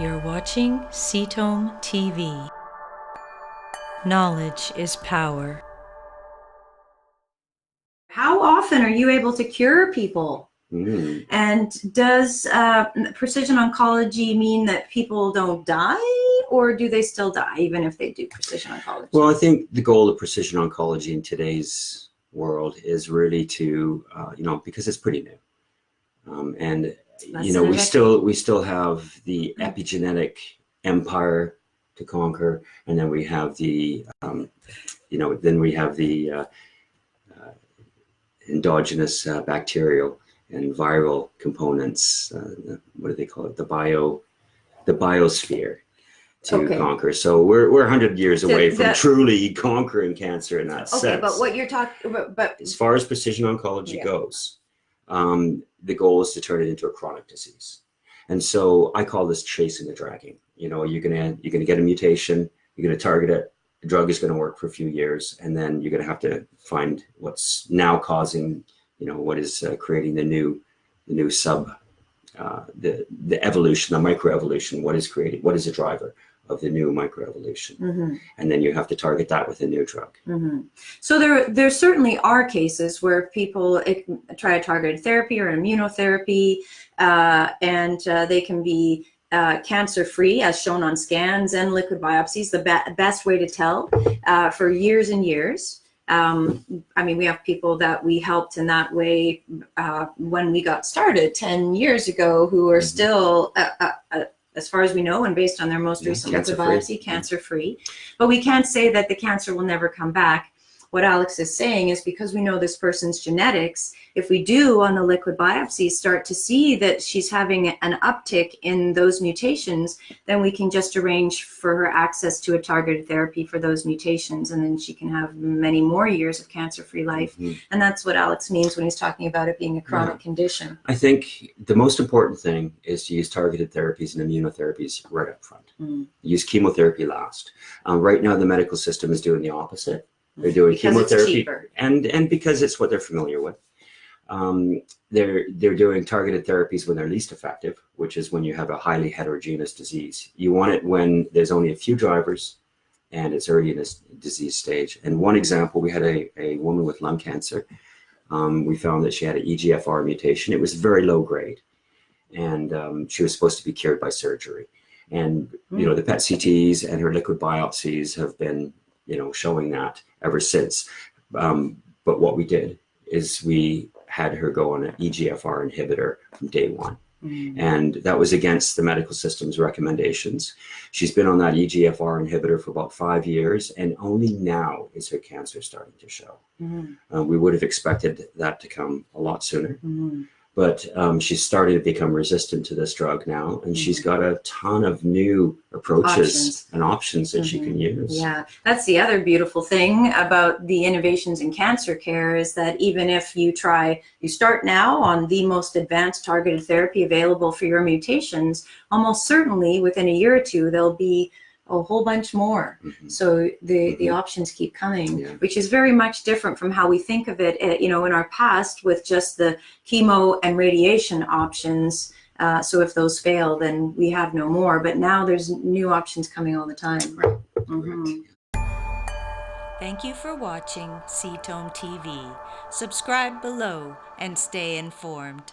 You're watching CTOM TV. Knowledge is power. How often are you able to cure people? And does precision oncology mean that people don't die, or do they still die even if they do precision oncology? Well, I think the goal of precision oncology in today's world is really to, because it's pretty new. We still have the epigenetic empire to conquer, and then we have the, endogenous bacterial and viral components. What do they call it? The biosphere to conquer. So we're 100 years away from truly conquering cancer in that sense. Okay, but what you're talking about, but as far as precision oncology goes, the goal is to turn it into a chronic disease. And so I call this chasing the dragon. You're gonna get a mutation, you're gonna target it, the drug is gonna work for a few years, and then you're gonna have to find what's now causing, what is creating the new the evolution, the microevolution, what is the driver of the new microevolution, and then you have to target that with a new drug. So there certainly are cases where people try a targeted therapy or immunotherapy, and they can be cancer-free, as shown on scans and liquid biopsies, the best way to tell for years and years. We have people that we helped in that way when we got started 10 years ago who are still, as far as we know, and based on their most recent liquid biopsy, cancer-free. But we can't say that the cancer will never come back. What Alex is saying is, because we know this person's genetics, if we do on the liquid biopsy start to see that she's having an uptick in those mutations, then we can just arrange for her access to a targeted therapy for those mutations, and then she can have many more years of cancer-free life. And that's what Alex means when he's talking about it being a chronic condition. I think the most important thing is to use targeted therapies and immunotherapies right up front. Use chemotherapy last. Right now the medical system is doing the opposite. They're doing chemotherapy, and because it's what they're familiar with. They're doing targeted therapies when they're least effective, which is when you have a highly heterogeneous disease. You want it when there's only a few drivers and it's early in this disease stage. And one example, we had a woman with lung cancer. We found that she had an EGFR mutation. It was very low grade, and she was supposed to be cured by surgery. And the PET CTs and her liquid biopsies have been showing that ever since. But what we did is we had her go on an EGFR inhibitor from day one. And that was against the medical system's recommendations. She's been on that EGFR inhibitor for about 5 years, and only now is her cancer starting to show. We would have expected that to come a lot sooner. But she's starting to become resistant to this drug now, and she's got a ton of new approaches and options that she can use. Yeah, that's the other beautiful thing about the innovations in cancer care, is that even if you start now on the most advanced targeted therapy available for your mutations, almost certainly within a year or two, there'll be a whole bunch more. So the options keep coming, which is very much different from how we think of it, in our past, with just the chemo and radiation options. So if those fail, then we have no more. But now there's new options coming all the time. Thank you for watching CTOM TV. Subscribe below and stay informed.